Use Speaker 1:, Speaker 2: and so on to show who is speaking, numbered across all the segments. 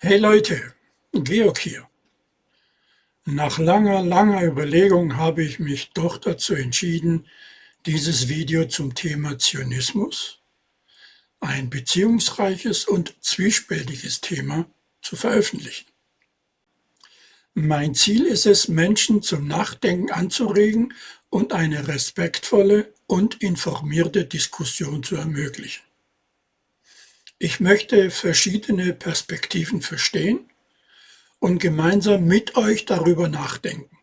Speaker 1: Hey Leute, Georg hier. Nach langer Überlegung habe ich mich doch dazu entschieden, dieses Video zum Thema Zionismus, ein beziehungsreiches und zwiespältiges Thema, zu veröffentlichen. Mein Ziel ist es, Menschen zum Nachdenken anzuregen und eine respektvolle und informierte Diskussion zu ermöglichen. Ich möchte verschiedene Perspektiven verstehen und gemeinsam mit euch darüber nachdenken.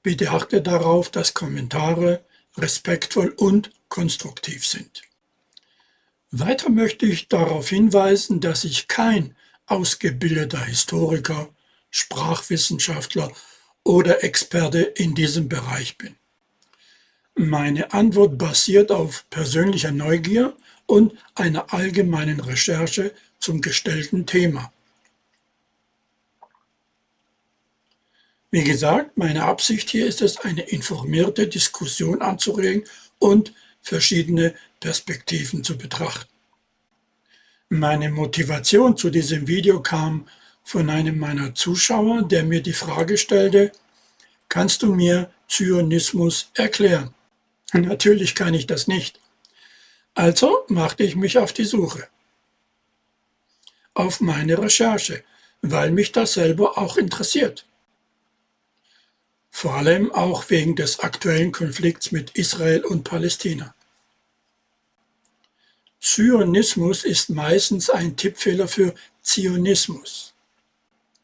Speaker 1: Bitte achtet darauf, dass Kommentare respektvoll und konstruktiv sind. Weiter möchte ich darauf hinweisen, dass ich kein ausgebildeter Historiker, Sprachwissenschaftler oder Experte in diesem Bereich bin. Meine Antwort basiert auf persönlicher Neugier und einer allgemeinen Recherche zum gestellten Thema. Wie gesagt, meine Absicht hier ist es, eine informierte Diskussion anzuregen und verschiedene Perspektiven zu betrachten. Meine Motivation zu diesem Video kam von einem meiner Zuschauer, der mir die Frage stellte: Kannst du mir Zionismus erklären? Natürlich kann ich das nicht. Also machte ich mich auf die Suche, auf meine Recherche, weil mich das selber auch interessiert. Vor allem auch wegen des aktuellen Konflikts mit Israel und Palästina. Zionismus ist meistens ein Tippfehler für Zionismus.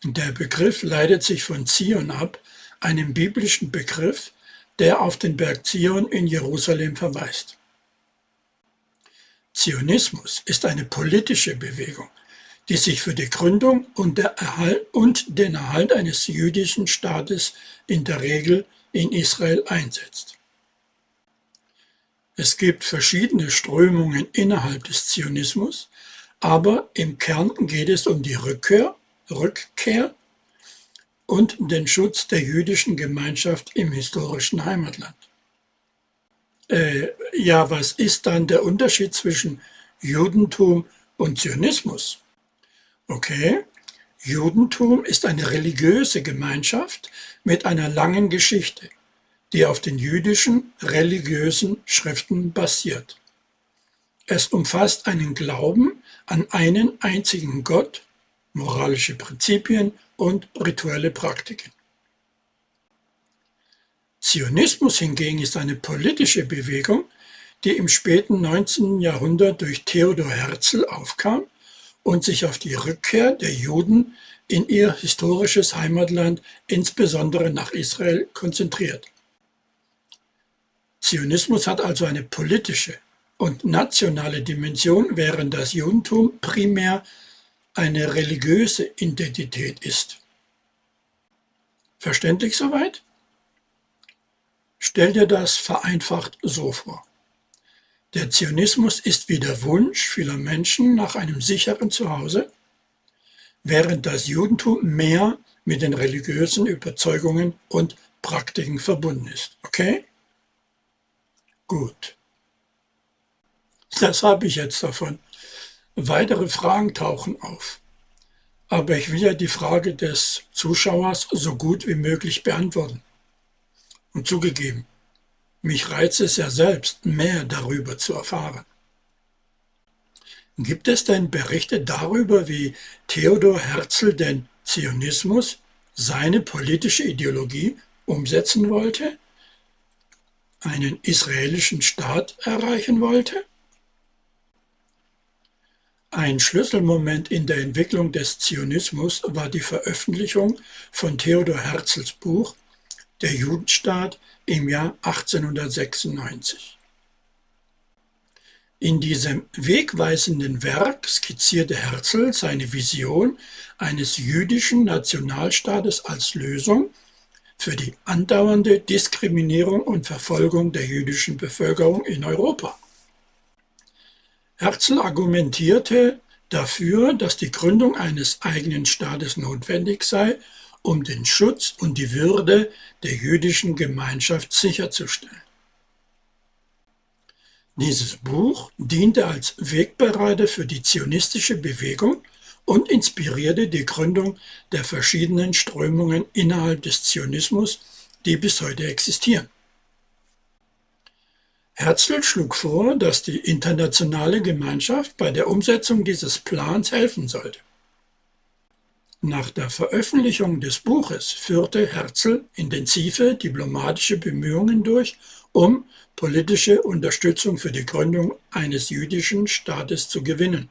Speaker 1: Der Begriff leitet sich von Zion ab, einem biblischen Begriff, der auf den Berg Zion in Jerusalem verweist. Zionismus ist eine politische Bewegung, die sich für die Gründung und den Erhalt eines jüdischen Staates in der Regel in Israel einsetzt. Es gibt verschiedene Strömungen innerhalb des Zionismus, aber im Kern geht es um die Rückkehr und den Schutz der jüdischen Gemeinschaft im historischen Heimatland. Ja, was ist dann der Unterschied zwischen Judentum und Zionismus? Okay, Judentum ist eine religiöse Gemeinschaft mit einer langen Geschichte, die auf den jüdischen religiösen Schriften basiert. Es umfasst einen Glauben an einen einzigen Gott, moralische Prinzipien und rituelle Praktiken. Zionismus hingegen ist eine politische Bewegung, die im späten 19. Jahrhundert durch Theodor Herzl aufkam und sich auf die Rückkehr der Juden in ihr historisches Heimatland, insbesondere nach Israel, konzentriert. Zionismus hat also eine politische und nationale Dimension, während das Judentum primär eine religiöse Identität ist. Verständlich soweit? Stell dir das vereinfacht so vor. Der Zionismus ist wie der Wunsch vieler Menschen nach einem sicheren Zuhause, während das Judentum mehr mit den religiösen Überzeugungen und Praktiken verbunden ist. Okay? Gut. Das habe ich jetzt davon. Weitere Fragen tauchen auf. Aber ich will ja die Frage des Zuschauers so gut wie möglich beantworten. Und zugegeben, mich reizt es ja selbst, mehr darüber zu erfahren. Gibt es denn Berichte darüber, wie Theodor Herzl den Zionismus, seine politische Ideologie, umsetzen wollte, einen israelischen Staat erreichen wollte? Ein Schlüsselmoment in der Entwicklung des Zionismus war die Veröffentlichung von Theodor Herzls Buch Der Judenstaat im Jahr 1896. In diesem wegweisenden Werk skizzierte Herzl seine Vision eines jüdischen Nationalstaates als Lösung für die andauernde Diskriminierung und Verfolgung der jüdischen Bevölkerung in Europa. Herzl argumentierte dafür, dass die Gründung eines eigenen Staates notwendig sei, um den Schutz und die Würde der jüdischen Gemeinschaft sicherzustellen. Dieses Buch diente als Wegbereiter für die zionistische Bewegung und inspirierte die Gründung der verschiedenen Strömungen innerhalb des Zionismus, die bis heute existieren. Herzl schlug vor, dass die internationale Gemeinschaft bei der Umsetzung dieses Plans helfen sollte. Nach der Veröffentlichung des Buches führte Herzl intensive diplomatische Bemühungen durch, um politische Unterstützung für die Gründung eines jüdischen Staates zu gewinnen.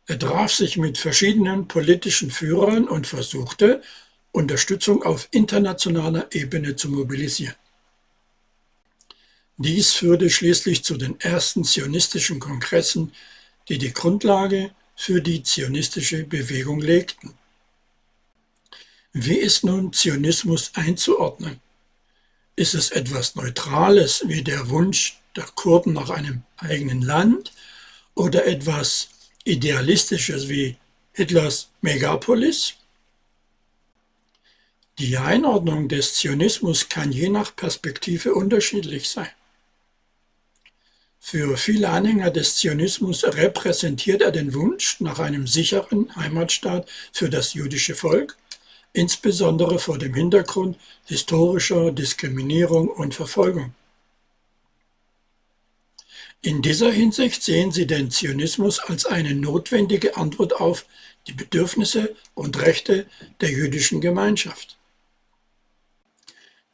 Speaker 1: Er traf sich mit verschiedenen politischen Führern und versuchte, Unterstützung auf internationaler Ebene zu mobilisieren. Dies führte schließlich zu den ersten zionistischen Kongressen, die die Grundlage für die zionistische Bewegung legten. Wie ist nun Zionismus einzuordnen? Ist es etwas Neutrales wie der Wunsch der Kurden nach einem eigenen Land oder etwas Idealistisches wie Hitlers Megapolis? Die Einordnung des Zionismus kann je nach Perspektive unterschiedlich sein. Für viele Anhänger des Zionismus repräsentiert er den Wunsch nach einem sicheren Heimatstaat für das jüdische Volk, insbesondere vor dem Hintergrund historischer Diskriminierung und Verfolgung. In dieser Hinsicht sehen sie den Zionismus als eine notwendige Antwort auf die Bedürfnisse und Rechte der jüdischen Gemeinschaft.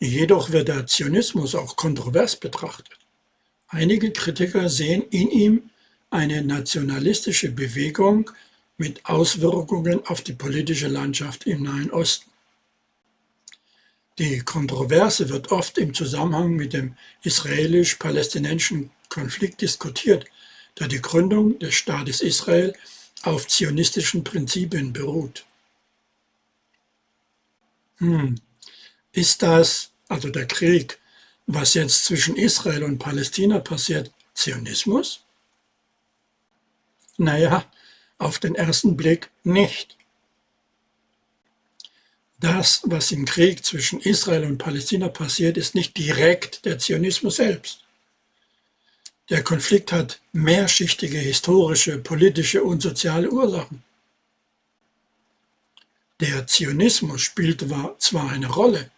Speaker 1: Jedoch wird der Zionismus auch kontrovers betrachtet. Einige Kritiker sehen in ihm eine nationalistische Bewegung mit Auswirkungen auf die politische Landschaft im Nahen Osten. Die Kontroverse wird oft im Zusammenhang mit dem israelisch-palästinensischen Konflikt diskutiert, da die Gründung des Staates Israel auf zionistischen Prinzipien beruht. Ist das, also der Krieg, was jetzt zwischen Israel und Palästina passiert, Zionismus? Naja, auf den ersten Blick nicht. Das, was im Krieg zwischen Israel und Palästina passiert, ist nicht direkt der Zionismus selbst. Der Konflikt hat mehrschichtige historische, politische und soziale Ursachen. Der Zionismus spielt zwar eine Rolle,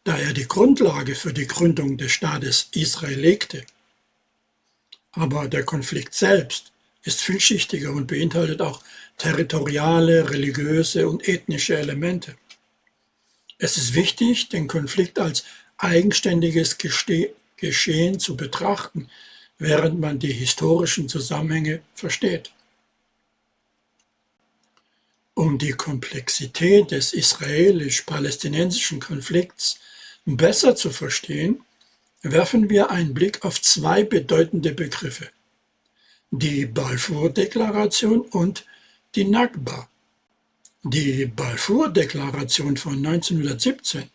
Speaker 1: da er die Grundlage für die Gründung des Staates Israel legte. Aber der Konflikt selbst ist vielschichtiger und beinhaltet auch territoriale, religiöse und ethnische Elemente. Es ist wichtig, den Konflikt als eigenständiges Geschehen zu betrachten, während man die historischen Zusammenhänge versteht. Um die Komplexität des israelisch-palästinensischen Konflikts besser zu verstehen, werfen wir einen Blick auf zwei bedeutende Begriffe: die Balfour-Deklaration und die Nakba. Die Balfour-Deklaration von 1917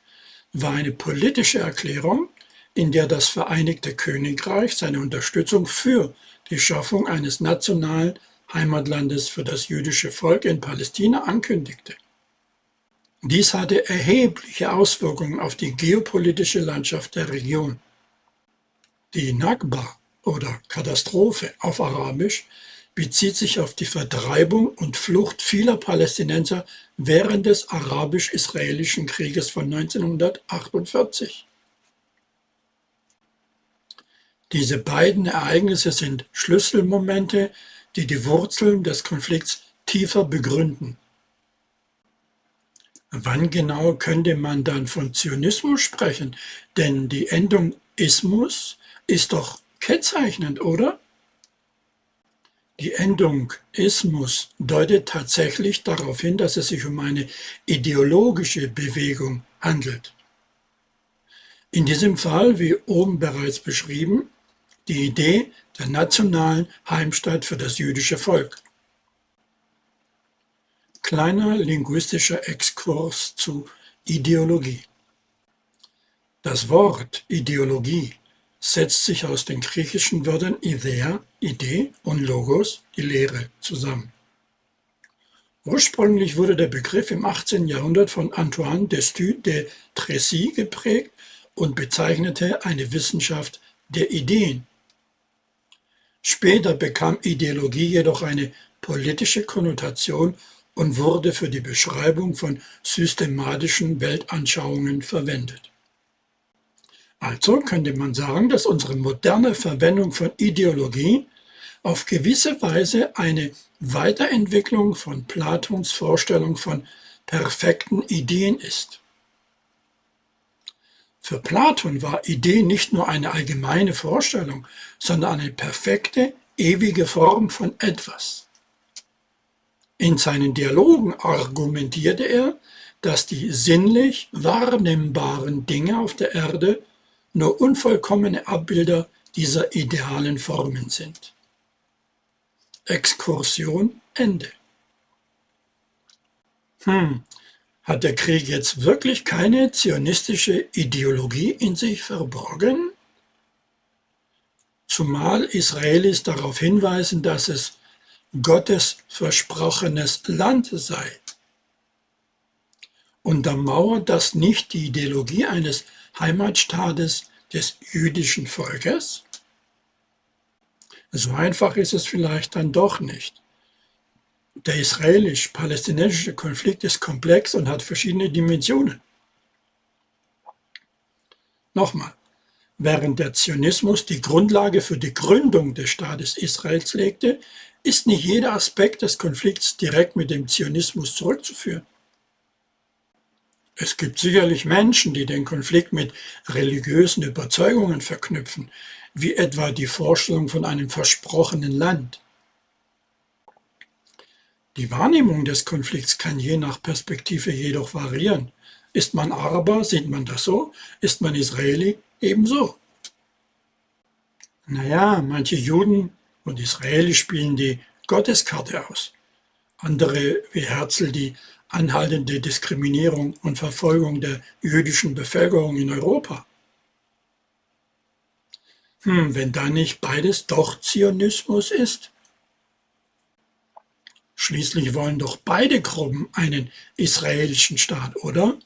Speaker 1: war eine politische Erklärung, in der das Vereinigte Königreich seine Unterstützung für die Schaffung eines nationalen Heimatlandes für das jüdische Volk in Palästina ankündigte. Dies hatte erhebliche Auswirkungen auf die geopolitische Landschaft der Region. Die Nakba oder Katastrophe auf Arabisch bezieht sich auf die Vertreibung und Flucht vieler Palästinenser während des Arabisch-Israelischen Krieges von 1948. Diese beiden Ereignisse sind Schlüsselmomente, die die Wurzeln des Konflikts tiefer begründen. Wann genau könnte man dann von Zionismus sprechen? Denn die Endung Ismus ist doch kennzeichnend, oder? Die Endung Ismus deutet tatsächlich darauf hin, dass es sich um eine ideologische Bewegung handelt. In diesem Fall, wie oben bereits beschrieben, die Idee der nationalen Heimstatt für das jüdische Volk. Kleiner linguistischer Exkurs zu Ideologie. Das Wort Ideologie setzt sich aus den griechischen Wörtern Ιδέα, Idee, und Logos, die Lehre, zusammen. Ursprünglich wurde der Begriff im 18. Jahrhundert von Antoine Destutt de Tracy geprägt und bezeichnete eine Wissenschaft der Ideen. Später bekam Ideologie jedoch eine politische Konnotation und wurde für die Beschreibung von systematischen Weltanschauungen verwendet. Also könnte man sagen, dass unsere moderne Verwendung von Ideologie auf gewisse Weise eine Weiterentwicklung von Platons Vorstellung von perfekten Ideen ist. Für Platon war Idee nicht nur eine allgemeine Vorstellung, sondern eine perfekte, ewige Form von etwas. In seinen Dialogen argumentierte er, dass die sinnlich wahrnehmbaren Dinge auf der Erde nur unvollkommene Abbilder dieser idealen Formen sind. Exkursion Ende. Hat der Krieg jetzt wirklich keine zionistische Ideologie in sich verborgen? Zumal Israelis darauf hinweisen, dass es Gottes versprochenes Land sei. Untermauert das nicht die Ideologie eines Heimatstaates des jüdischen Volkes? So einfach ist es vielleicht dann doch nicht. Der israelisch-palästinensische Konflikt ist komplex und hat verschiedene Dimensionen. Nochmal, während der Zionismus die Grundlage für die Gründung des Staates Israels legte, ist nicht jeder Aspekt des Konflikts direkt mit dem Zionismus zurückzuführen. Es gibt sicherlich Menschen, die den Konflikt mit religiösen Überzeugungen verknüpfen, wie etwa die Vorstellung von einem versprochenen Land. Die Wahrnehmung des Konflikts kann je nach Perspektive jedoch variieren. Ist man Araber, sieht man das so, ist man Israeli, ebenso. Naja, manche Juden und Israelis spielen die Gotteskarte aus. Andere wie Herzl die anhaltende Diskriminierung und Verfolgung der jüdischen Bevölkerung in Europa. Wenn da nicht beides doch Zionismus ist? Schließlich wollen doch beide Gruppen einen israelischen Staat, oder?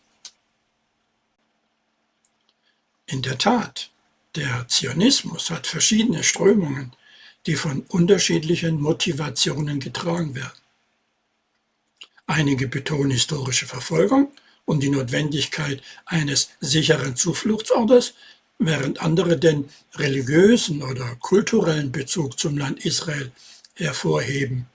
Speaker 1: In der Tat, der Zionismus hat verschiedene Strömungen, die von unterschiedlichen Motivationen getragen werden. Einige betonen historische Verfolgung und die Notwendigkeit eines sicheren Zufluchtsortes, während andere den religiösen oder kulturellen Bezug zum Land Israel hervorheben.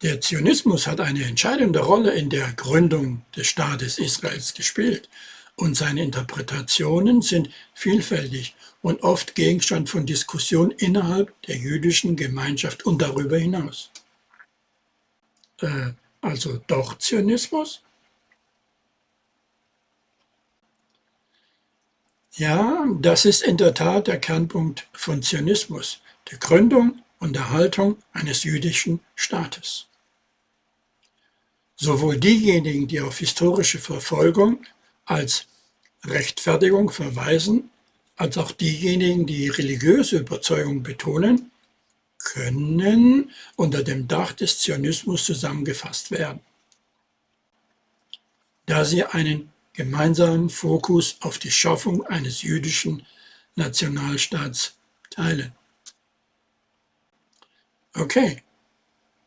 Speaker 1: Der Zionismus hat eine entscheidende Rolle in der Gründung des Staates Israels gespielt und seine Interpretationen sind vielfältig und oft Gegenstand von Diskussionen innerhalb der jüdischen Gemeinschaft und darüber hinaus. Also doch Zionismus? Ja, das ist in der Tat der Kernpunkt von Zionismus, die Gründung und Erhaltung eines jüdischen Staates. Sowohl diejenigen, die auf historische Verfolgung als Rechtfertigung verweisen, als auch diejenigen, die religiöse Überzeugung betonen, können unter dem Dach des Zionismus zusammengefasst werden, da sie einen gemeinsamen Fokus auf die Schaffung eines jüdischen Nationalstaats teilen. Okay,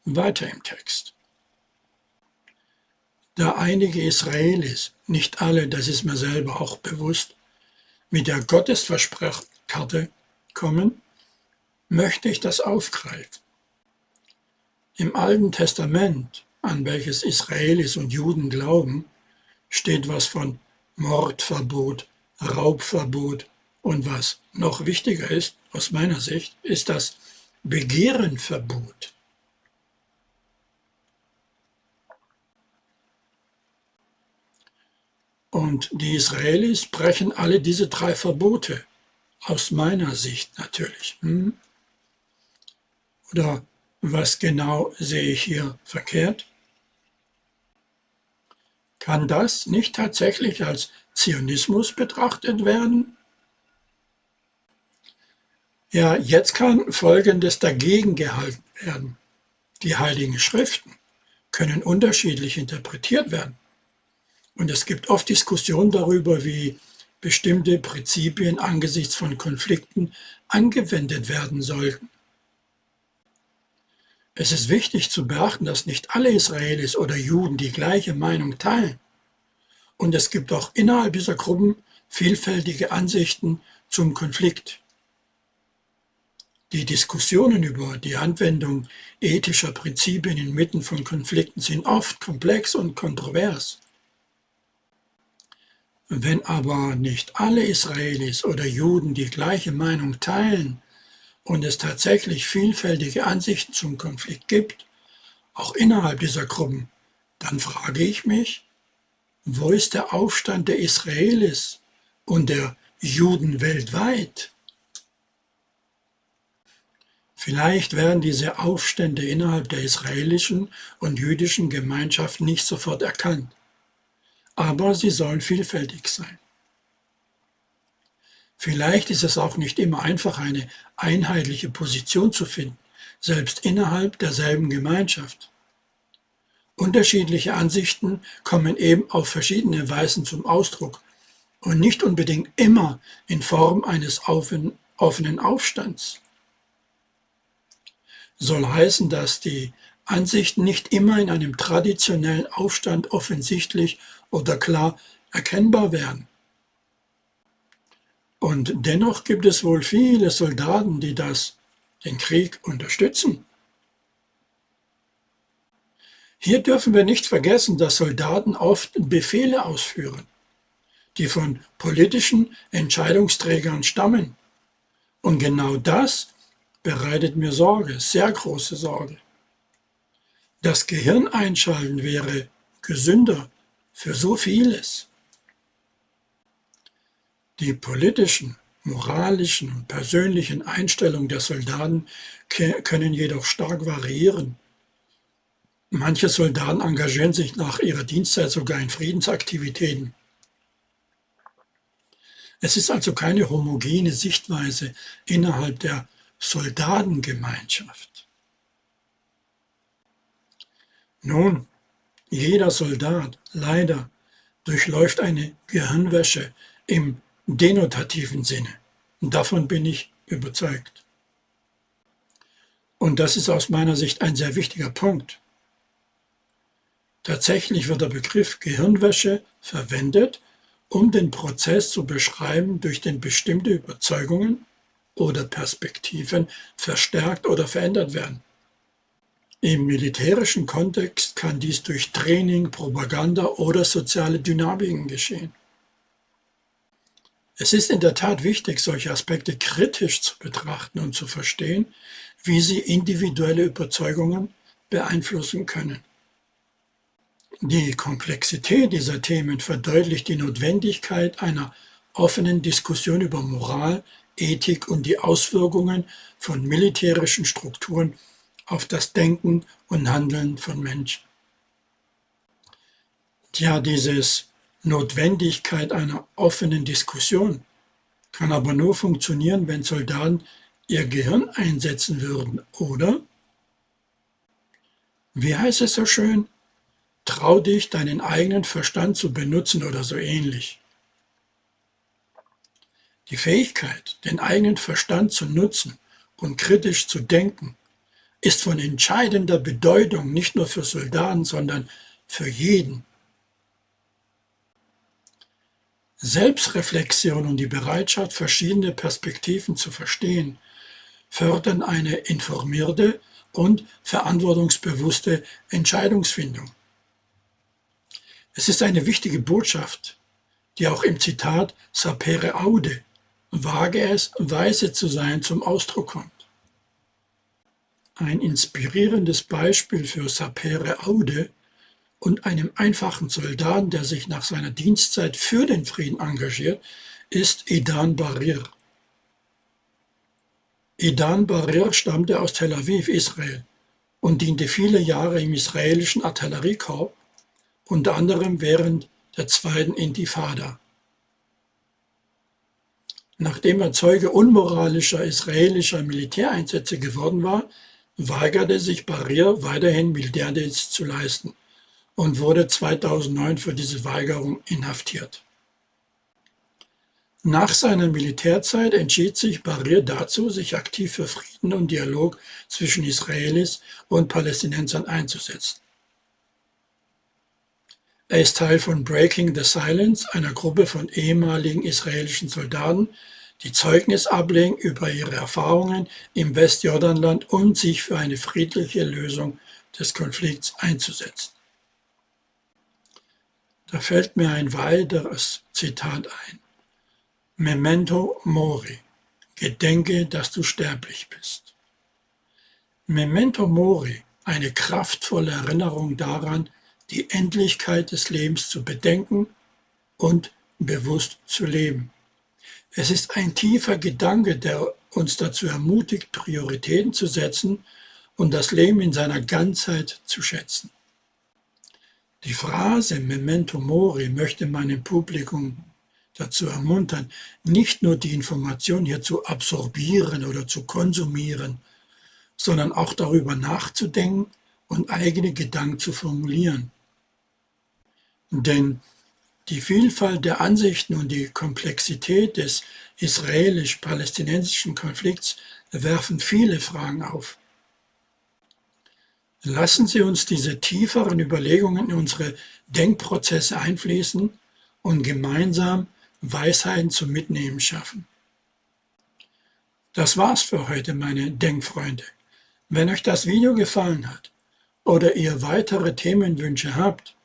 Speaker 1: weiter im Text. Da einige Israelis, nicht alle, das ist mir selber auch bewusst, mit der Gottesversprechkarte kommen, möchte ich das aufgreifen. Im Alten Testament, an welches Israelis und Juden glauben, steht was von Mordverbot, Raubverbot und was noch wichtiger ist, aus meiner Sicht, ist das Begehrenverbot. Und die Israelis brechen alle diese 3 Verbote, aus meiner Sicht natürlich. Oder was genau sehe ich hier verkehrt? Kann das nicht tatsächlich als Zionismus betrachtet werden? Ja, jetzt kann Folgendes dagegen gehalten werden. Die Heiligen Schriften können unterschiedlich interpretiert werden. Und es gibt oft Diskussionen darüber, wie bestimmte Prinzipien angesichts von Konflikten angewendet werden sollten. Es ist wichtig zu beachten, dass nicht alle Israelis oder Juden die gleiche Meinung teilen. Und es gibt auch innerhalb dieser Gruppen vielfältige Ansichten zum Konflikt. Die Diskussionen über die Anwendung ethischer Prinzipien inmitten von Konflikten sind oft komplex und kontrovers. Wenn aber nicht alle Israelis oder Juden die gleiche Meinung teilen und es tatsächlich vielfältige Ansichten zum Konflikt gibt, auch innerhalb dieser Gruppen, dann frage ich mich, wo ist der Aufstand der Israelis und der Juden weltweit? Vielleicht werden diese Aufstände innerhalb der israelischen und jüdischen Gemeinschaft nicht sofort erkannt, aber sie sollen vielfältig sein. Vielleicht ist es auch nicht immer einfach, eine einheitliche Position zu finden, selbst innerhalb derselben Gemeinschaft. Unterschiedliche Ansichten kommen eben auf verschiedene Weisen zum Ausdruck und nicht unbedingt immer in Form eines offenen Aufstands. Soll heißen, dass die Ansichten nicht immer in einem traditionellen Aufstand offensichtlich oder klar erkennbar werden. Und dennoch gibt es wohl viele Soldaten, die den Krieg unterstützen. Hier dürfen wir nicht vergessen, dass Soldaten oft Befehle ausführen, die von politischen Entscheidungsträgern stammen. Und genau das bereitet mir Sorge, sehr große Sorge. Das Gehirn einschalten wäre gesünder für so vieles. Die politischen, moralischen und persönlichen Einstellungen der Soldaten können jedoch stark variieren. Manche Soldaten engagieren sich nach ihrer Dienstzeit sogar in Friedensaktivitäten. Es ist also keine homogene Sichtweise innerhalb der Soldatengemeinschaft. Nun, jeder Soldat, leider, durchläuft eine Gehirnwäsche im denotativen Sinne. Davon bin ich überzeugt. Und das ist aus meiner Sicht ein sehr wichtiger Punkt. Tatsächlich wird der Begriff Gehirnwäsche verwendet, um den Prozess zu beschreiben, durch den bestimmte Überzeugungen oder Perspektiven verstärkt oder verändert werden. Im militärischen Kontext kann dies durch Training, Propaganda oder soziale Dynamiken geschehen. Es ist in der Tat wichtig, solche Aspekte kritisch zu betrachten und zu verstehen, wie sie individuelle Überzeugungen beeinflussen können. Die Komplexität dieser Themen verdeutlicht die Notwendigkeit einer offenen Diskussion über Moral, Ethik und die Auswirkungen von militärischen Strukturen auf das Denken und Handeln von Menschen. Diese Notwendigkeit einer offenen Diskussion kann aber nur funktionieren, wenn Soldaten ihr Gehirn einsetzen würden, oder? Wie heißt es so schön? Trau dich, deinen eigenen Verstand zu benutzen oder so ähnlich. Die Fähigkeit, den eigenen Verstand zu nutzen und kritisch zu denken, ist von entscheidender Bedeutung nicht nur für Soldaten, sondern für jeden. Selbstreflexion und die Bereitschaft, verschiedene Perspektiven zu verstehen, fördern eine informierte und verantwortungsbewusste Entscheidungsfindung. Es ist eine wichtige Botschaft, die auch im Zitat Sapere aude, wage es, weise zu sein, zum Ausdruck kommt. Ein inspirierendes Beispiel für Sapere aude und einem einfachen Soldaten, der sich nach seiner Dienstzeit für den Frieden engagiert, ist Edan Barir. Edan Barir stammte aus Tel Aviv, Israel, und diente viele Jahre im israelischen Artilleriekorps, unter anderem während der zweiten Intifada. Nachdem er Zeuge unmoralischer israelischer Militäreinsätze geworden war, weigerte sich Barir weiterhin Militärdienst zu leisten und wurde 2009 für diese Weigerung inhaftiert. Nach seiner Militärzeit entschied sich Barir dazu, sich aktiv für Frieden und Dialog zwischen Israelis und Palästinensern einzusetzen. Er ist Teil von Breaking the Silence, einer Gruppe von ehemaligen israelischen Soldaten, die Zeugnis ablegen über ihre Erfahrungen im Westjordanland und sich für eine friedliche Lösung des Konflikts einzusetzen. Da fällt mir ein weiteres Zitat ein. Memento mori. Gedenke, dass du sterblich bist. Memento mori, eine kraftvolle Erinnerung daran, die Endlichkeit des Lebens zu bedenken und bewusst zu leben. Es ist ein tiefer Gedanke, der uns dazu ermutigt, Prioritäten zu setzen und das Leben in seiner Ganzheit zu schätzen. Die Phrase Memento mori möchte meinem Publikum dazu ermuntern, nicht nur die Information hier zu absorbieren oder zu konsumieren, sondern auch darüber nachzudenken und eigene Gedanken zu formulieren. Denn die Vielfalt der Ansichten und die Komplexität des israelisch-palästinensischen Konflikts werfen viele Fragen auf. Lassen Sie uns diese tieferen Überlegungen in unsere Denkprozesse einfließen und gemeinsam Weisheiten zum Mitnehmen schaffen. Das war's für heute, meine Denkfreunde. Wenn euch das Video gefallen hat oder ihr weitere Themenwünsche habt,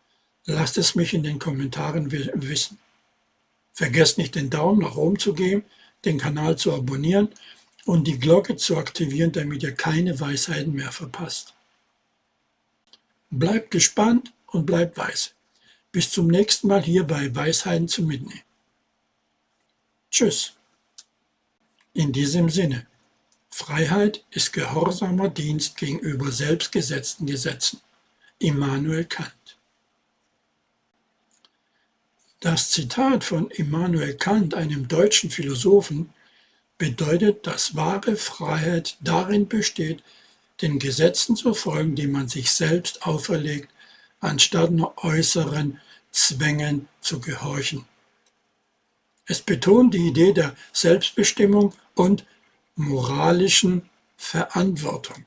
Speaker 1: lasst es mich in den Kommentaren wissen. Vergesst nicht, den Daumen nach oben zu geben, den Kanal zu abonnieren und die Glocke zu aktivieren, damit ihr keine Weisheiten mehr verpasst. Bleibt gespannt und bleibt weise. Bis zum nächsten Mal hier bei Weisheiten zum Mitnehmen. Tschüss. In diesem Sinne, Freiheit ist gehorsamer Dienst gegenüber selbstgesetzten Gesetzen. Immanuel Kant. Das Zitat von Immanuel Kant, einem deutschen Philosophen, bedeutet, dass wahre Freiheit darin besteht, den Gesetzen zu folgen, die man sich selbst auferlegt, anstatt nur äußeren Zwängen zu gehorchen. Es betont die Idee der Selbstbestimmung und moralischen Verantwortung.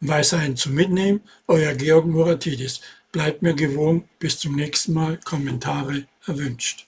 Speaker 1: Weisheiten zum Mitnehmen, euer Georg Muratidis. Bleibt mir gewogen, bis zum nächsten Mal, Kommentare erwünscht.